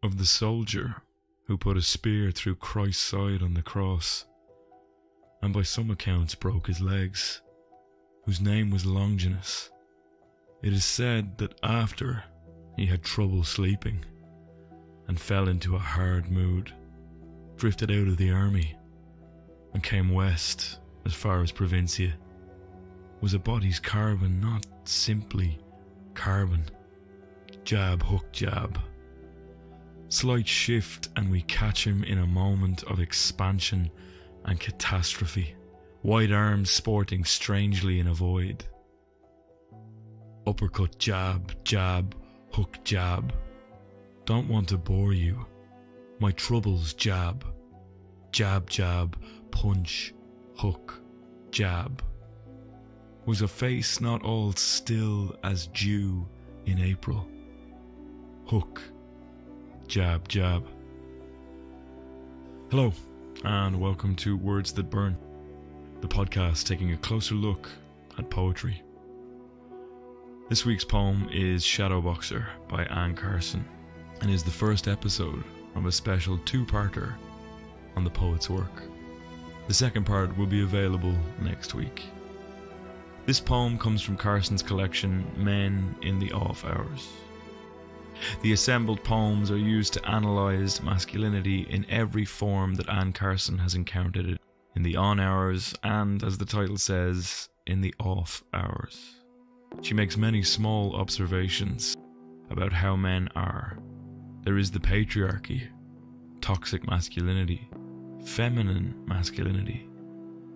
of the soldier who put a spear through Christ's side on the cross, and by some accounts broke his legs, whose name was Longinus. It is said that after he had trouble sleeping and fell into a hard mood, drifted out of the army and came west as far as Provincia, was a body's carbon, not simply carbon. Jab, hook, jab. Slight shift and we catch him in a moment of expansion and catastrophe, wide arms sporting strangely in a void. Uppercut, jab, jab, hook, jab. Don't want to bore you. My troubles, jab. Jab, jab, punch, hook, jab. Was a face not all still as dew in April. Hook, jab, jab. Hello, and welcome to Words That Burn, the podcast taking a closer look at poetry. This week's poem is Shadowboxer by Carson, and is the first episode of a special two-parter on the poet's work. The second part will be available next week. This poem comes from Carson's collection Men in the Off Hours. The assembled poems are used to analyse masculinity in every form that Carson has encountered it, in the on hours and, as the title says, in the off hours. She makes many small observations about how men are. There is the patriarchy, toxic masculinity, feminine masculinity,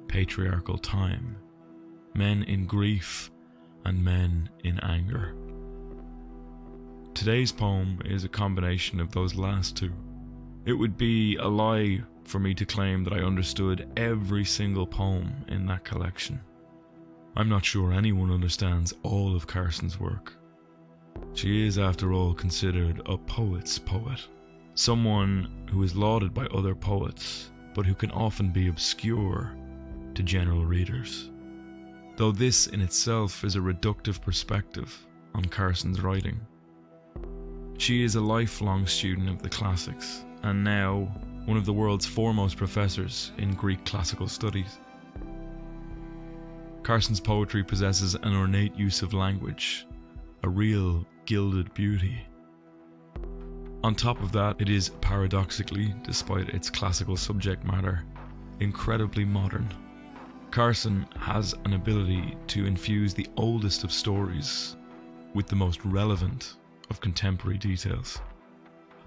patriarchal time, men in grief and men in anger. Today's poem is a combination of those last two. It would be a lie for me to claim that I understood every single poem in that collection. I'm not sure anyone understands all of Carson's work. She is, after all, considered a poet's poet. Someone who is lauded by other poets, but who can often be obscure to general readers. Though this in itself is a reductive perspective on Carson's writing. She is a lifelong student of the classics, and now one of the world's foremost professors in Greek classical studies. Carson's poetry possesses an ornate use of language, a real gilded beauty. On top of that, it is paradoxically, despite its classical subject matter, incredibly modern. Carson has an ability to infuse the oldest of stories with the most relevant of contemporary details.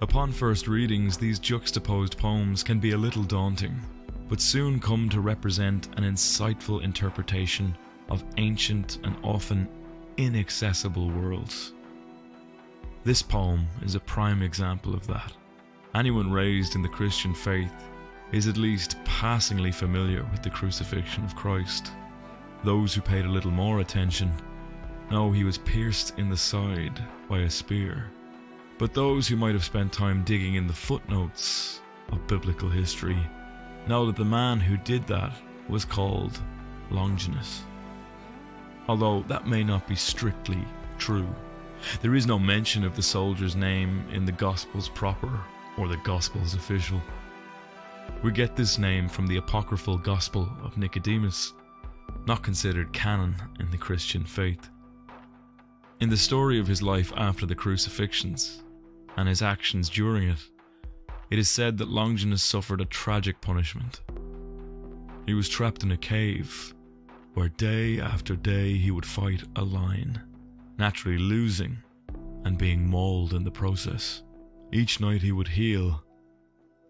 Upon first readings, these juxtaposed poems can be a little daunting, but soon come to represent an insightful interpretation of ancient and often inaccessible worlds. This poem is a prime example of that. Anyone raised in the Christian faith is at least passingly familiar with the crucifixion of Christ. Those who paid a little more attention know he was pierced in the side by a spear. But those who might have spent time digging in the footnotes of biblical history know that the man who did that was called Longinus. Although that may not be strictly true. There is no mention of the soldier's name in the Gospels proper or the Gospels official. We get this name from the apocryphal Gospel of Nicodemus, not considered canon in the Christian faith. In the story of his life after the crucifixions and his actions during it, it is said that Longinus suffered a tragic punishment. He was trapped in a cave where day after day he would fight a lion, naturally losing and being mauled in the process. Each night he would heal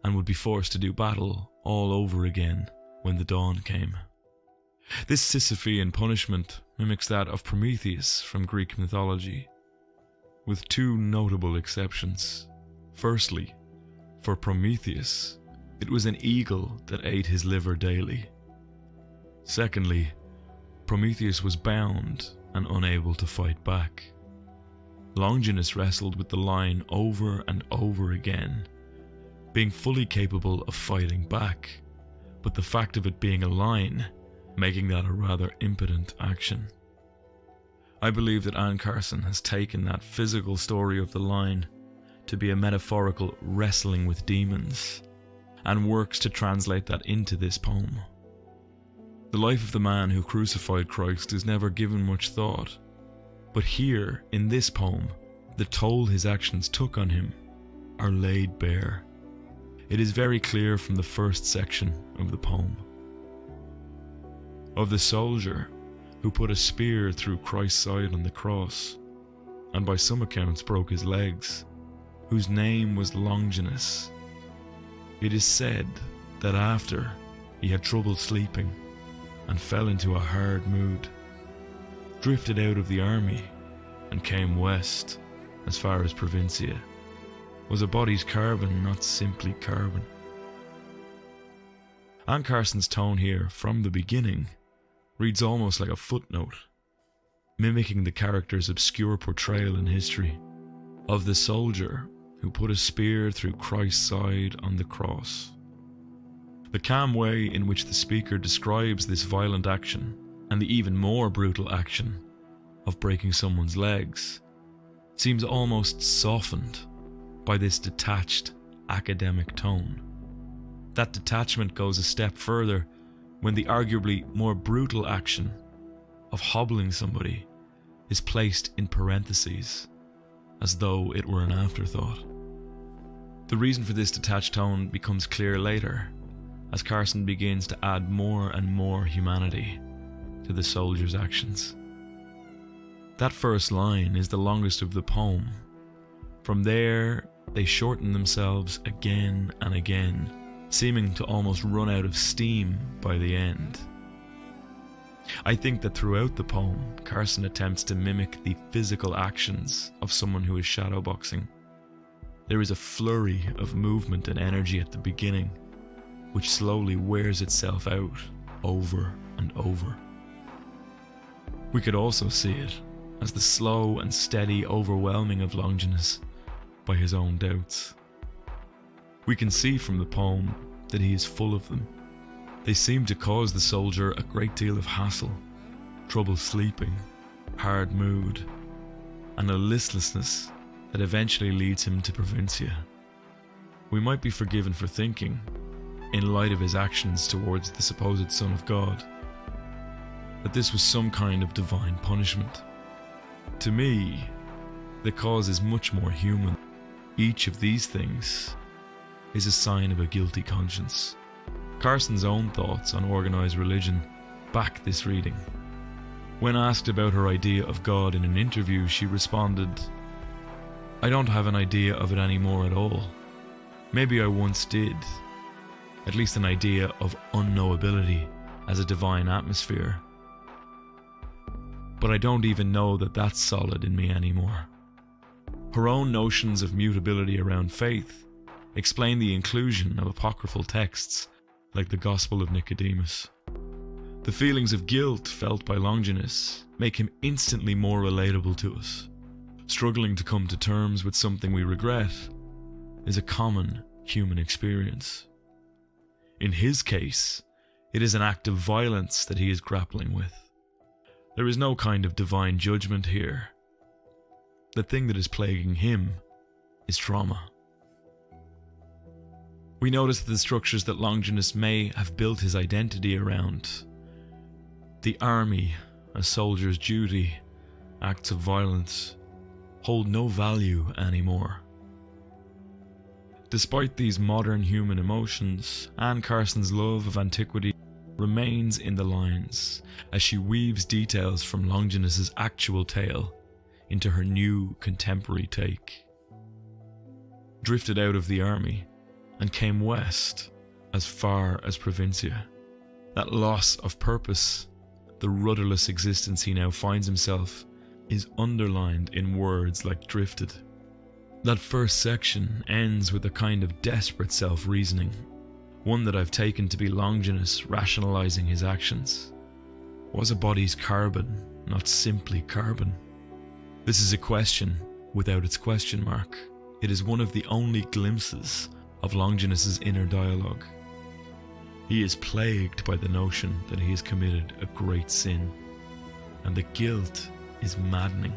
and would be forced to do battle all over again when the dawn came. This Sisyphean punishment mimics that of Prometheus from Greek mythology, with two notable exceptions. Firstly, for Prometheus, it was an eagle that ate his liver daily. Secondly, Prometheus was bound and unable to fight back. Longinus wrestled with the lion over and over again, being fully capable of fighting back, but the fact of it being a lion making that a rather impotent action. I believe that Carson has taken that physical story of the lion to be a metaphorical wrestling with demons, and works to translate that into this poem. The life of the man who crucified Christ is never given much thought, but here, in this poem, the toll his actions took on him are laid bare. It is very clear from the first section of the poem. Of the soldier who put a spear through Christ's side on the cross, and by some accounts broke his legs, whose name was Longinus. It is said that after he had trouble sleeping and fell into a hard mood, drifted out of the army and came west as far as Provincia, was a body's carbon, not simply carbon. And Carson's tone here, from the beginning, reads almost like a footnote, mimicking the character's obscure portrayal in history of the soldier who put a spear through Christ's side on the cross. The calm way in which the speaker describes this violent action, and the even more brutal action of breaking someone's legs, seems almost softened by this detached academic tone. That detachment goes a step further when the arguably more brutal action of hobbling somebody is placed in parentheses, as though it were an afterthought. The reason for this detached tone becomes clear later, as Carson begins to add more and more humanity to the soldier's actions. That first line is the longest of the poem. From there, they shorten themselves again and again, seeming to almost run out of steam by the end. I think that throughout the poem, Carson attempts to mimic the physical actions of someone who is shadowboxing. There is a flurry of movement and energy at the beginning, which slowly wears itself out over and over. We could also see it as the slow and steady overwhelming of Longinus by his own doubts. We can see from the poem that he is full of them. They seem to cause the soldier a great deal of hassle, trouble sleeping, hard mood, and a listlessness that eventually leads him to Provincia. We might be forgiven for thinking, in light of his actions towards the supposed Son of God, that this was some kind of divine punishment. To me, the cause is much more human. Each of these things is a sign of a guilty conscience. Carson's own thoughts on organized religion back this reading. When asked about her idea of God in an interview, she responded, "I don't have an idea of it anymore at all. Maybe I once did. At least an idea of unknowability as a divine atmosphere. But I don't even know that that's solid in me anymore." Her own notions of mutability around faith explain the inclusion of apocryphal texts like the Gospel of Nicodemus. The feelings of guilt felt by Longinus make him instantly more relatable to us. Struggling to come to terms with something we regret is a common human experience. In his case, it is an act of violence that he is grappling with. There is no kind of divine judgment here. The thing that is plaguing him is trauma. We notice that the structures that Longinus may have built his identity around, the army, a soldier's duty, acts of violence, hold no value anymore. Despite these modern human emotions, Anne Carson's love of antiquity remains in the lines as she weaves details from Longinus's actual tale into her new contemporary take. Drifted out of the army and came west as far as Provincia. That loss of purpose, the rudderless existence he now finds himself, is underlined in words like drifted. That first section ends with a kind of desperate self-reasoning, one that I've taken to be Longinus rationalizing his actions. Was a body's carbon not simply carbon? This is a question without its question mark. It is one of the only glimpses of Longinus's inner dialogue. He is plagued by the notion that he has committed a great sin, and the guilt is maddening.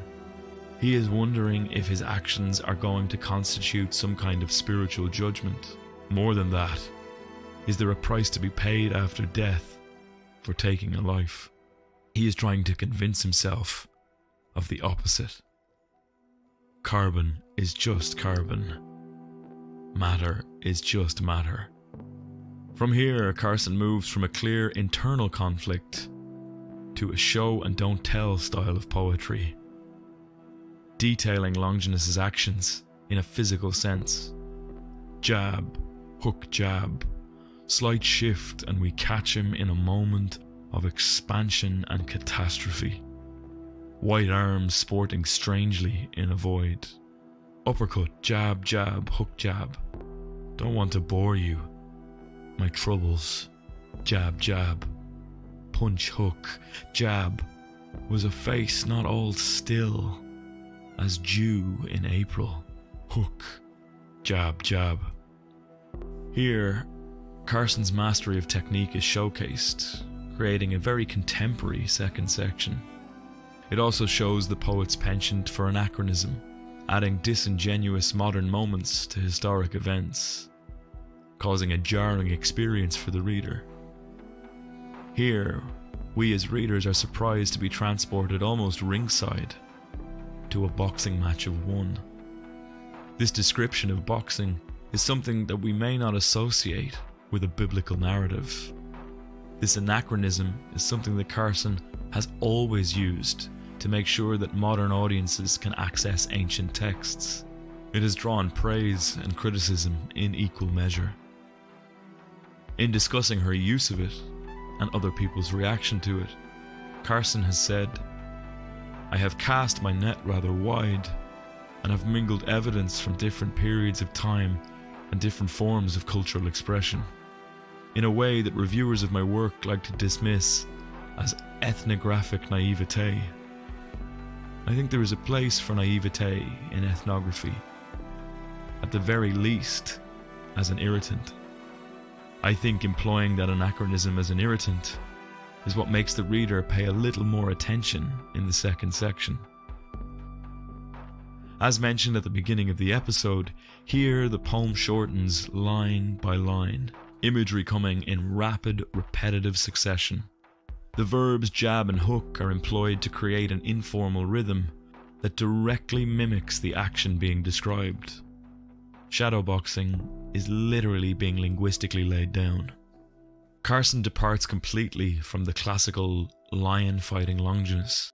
He is wondering if his actions are going to constitute some kind of spiritual judgment. More than that, is there a price to be paid after death for taking a life? He is trying to convince himself of the opposite. Carbon is just carbon. Matter is just matter. From here, Carson moves from a clear internal conflict to a show and don't tell style of poetry, detailing Longinus's actions in a physical sense. Jab, hook, jab, slight shift, and we catch him in a moment of expansion and catastrophe. White arms sporting strangely in a void. Uppercut, jab, jab, hook, jab. Don't want to bore you. My troubles. Jab, jab. Punch, hook, jab. Was a face not all still as dew in April. Hook, jab, jab. Here, Carson's mastery of technique is showcased, creating a very contemporary second section. It also shows the poet's penchant for anachronism, adding disingenuous modern moments to historic events, causing a jarring experience for the reader. Here, we as readers are surprised to be transported almost ringside to a boxing match of one. This description of boxing is something that we may not associate with a biblical narrative. This anachronism is something that Carson has always used to make sure that modern audiences can access ancient texts. It has drawn praise and criticism in equal measure. In discussing her use of it and other people's reaction to it, Carson has said, "I have cast my net rather wide and have mingled evidence from different periods of time and different forms of cultural expression, in a way that reviewers of my work like to dismiss as ethnographic naivete. I think there is a place for naivete in ethnography, at the very least as an irritant. I think employing that anachronism as an irritant is what makes the reader pay a little more attention in the second section." As mentioned at the beginning of the episode, here the poem shortens line by line, imagery coming in rapid, repetitive succession. The verbs jab and hook are employed to create an informal rhythm that directly mimics the action being described. Shadowboxing is literally being linguistically laid down. Carson departs completely from the classical lion fighting Longinus,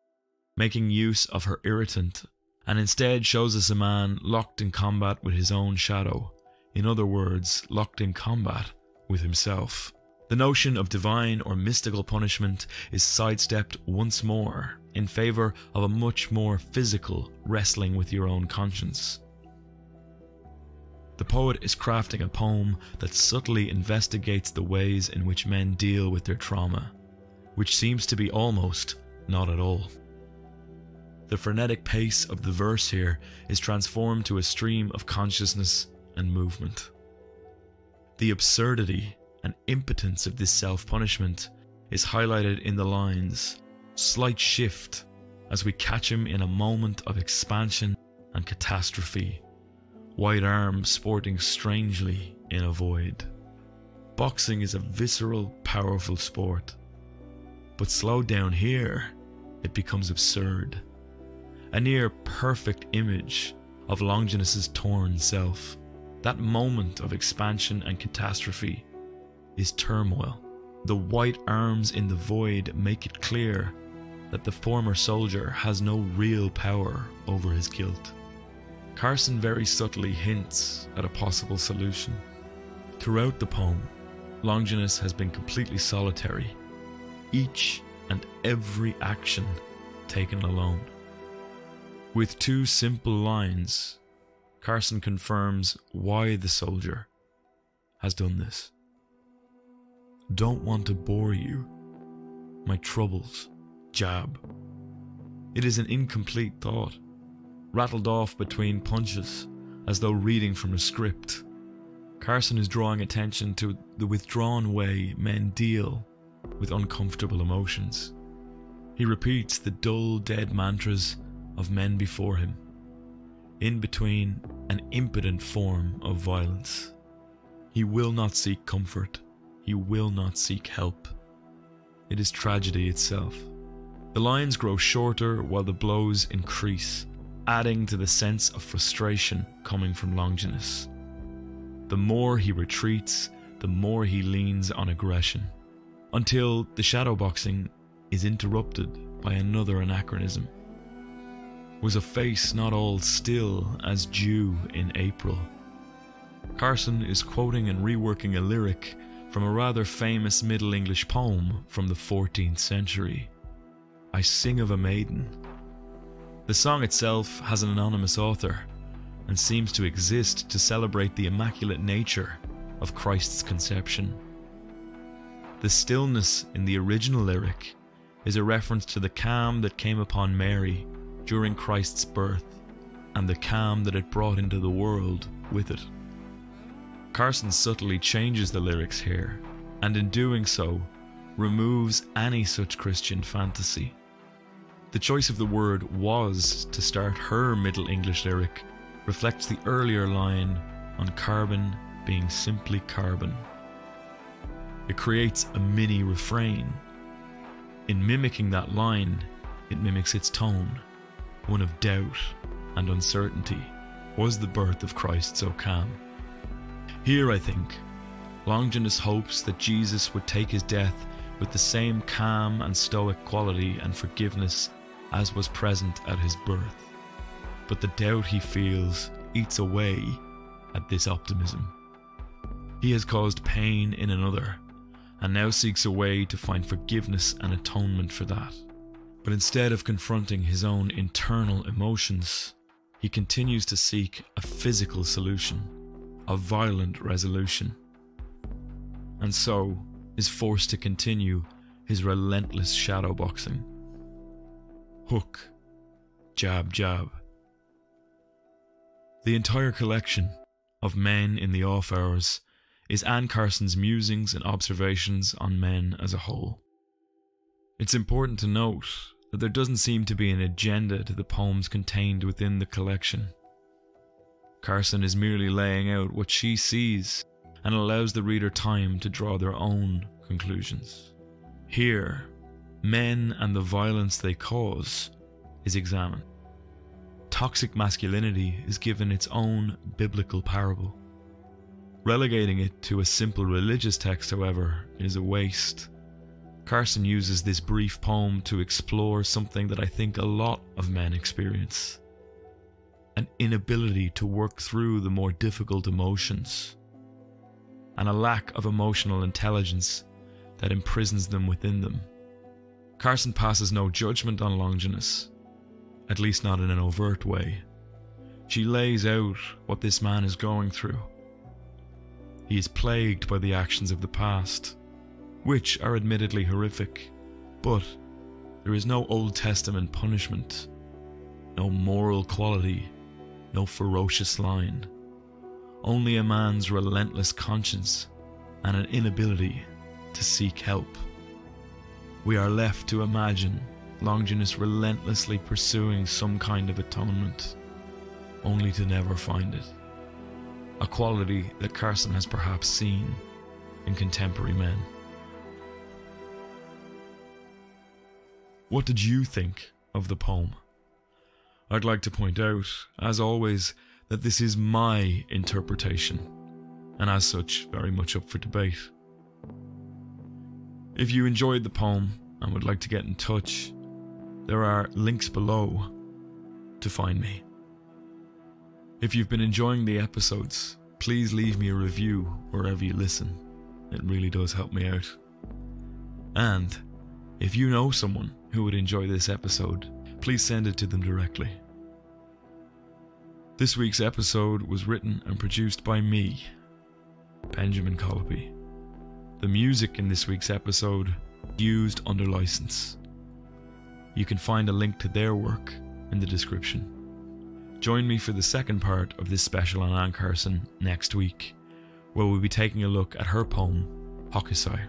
making use of her irritant, and instead shows us a man locked in combat with his own shadow. In other words, locked in combat with himself. The notion of divine or mystical punishment is sidestepped once more in favour of a much more physical wrestling with your own conscience. The poet is crafting a poem that subtly investigates the ways in which men deal with their trauma, which seems to be almost not at all. The frenetic pace of the verse here is transformed to a stream of consciousness and movement. The absurdity and impotence of this self-punishment is highlighted in the lines, "Slight shift," as we catch him in a moment of expansion and catastrophe, white arms sporting strangely in a void. Boxing is a visceral, powerful sport, but slowed down here, it becomes absurd. A near perfect image of Longinus's torn self. That moment of expansion and catastrophe is turmoil. The white arms in the void make it clear that the former soldier has no real power over his guilt. Carson very subtly hints at a possible solution. Throughout the poem, Longinus has been completely solitary, each and every action taken alone. With two simple lines, Carson confirms why the soldier has done this. Don't want to bore you. My troubles. Jab. It is an incomplete thought, rattled off between punches, as though reading from a script. Carson is drawing attention to the withdrawn way men deal with uncomfortable emotions. He repeats the dull, dead mantras of men before him, in between an impotent form of violence. He will not seek comfort. He will not seek help. It is tragedy itself. The lines grow shorter while the blows increase, adding to the sense of frustration coming from Longinus. The more he retreats, the more he leans on aggression, until the shadowboxing is interrupted by another anachronism. Was a face not all still as dew in April? Carson is quoting and reworking a lyric from a rather famous Middle English poem from the 14th century. I sing of a maiden. The song itself has an anonymous author and seems to exist to celebrate the immaculate nature of Christ's conception. The stillness in the original lyric is a reference to the calm that came upon Mary during Christ's birth and the calm that it brought into the world with it. Carson subtly changes the lyrics here, and in doing so, removes any such Christian fantasy. The choice of the word was to start her Middle English lyric reflects the earlier line on carbon being simply carbon. It creates a mini refrain. In mimicking that line, it mimics its tone, one of doubt and uncertainty. Was the birth of Christ so calm? Here, I think, Longinus hopes that Jesus would take his death with the same calm and stoic quality and forgiveness as was present at his birth. But the doubt he feels eats away at this optimism. He has caused pain in another, and now seeks a way to find forgiveness and atonement for that. But instead of confronting his own internal emotions, he continues to seek a physical solution, a violent resolution, and so is forced to continue his relentless shadowboxing. Hook, jab, jab. The entire collection of Men in the Off Hours is Anne Carson's musings and observations on men as a whole. It's important to note that there doesn't seem to be an agenda to the poems contained within the collection. Carson is merely laying out what she sees and allows the reader time to draw their own conclusions. Here, men and the violence they cause is examined. Toxic masculinity is given its own biblical parable. Relegating it to a simple religious text, however, is a waste. Carson uses this brief poem to explore something that I think a lot of men experience: an inability to work through the more difficult emotions, and a lack of emotional intelligence that imprisons them within them. Carson passes no judgment on Longinus, at least not in an overt way. She lays out what this man is going through. He is plagued by the actions of the past, which are admittedly horrific, but there is no Old Testament punishment, no moral quality, no ferocious line, only a man's relentless conscience and an inability to seek help. We are left to imagine Longinus relentlessly pursuing some kind of atonement, only to never find it. A quality that Carson has perhaps seen in contemporary men. What did you think of the poem? I'd like to point out, as always, that this is my interpretation, and as such, very much up for debate. If you enjoyed the poem and would like to get in touch, there are links below to find me. If you've been enjoying the episodes, please leave me a review wherever you listen. It really does help me out. And if you know someone who would enjoy this episode, please send it to them directly. This week's episode was written and produced by me, Benjamin Colopy. The music in this week's episode used under license. You can find a link to their work in the description. Join me for the second part of this special on Anne Carson next week, where we'll be taking a look at her poem, Hokusai.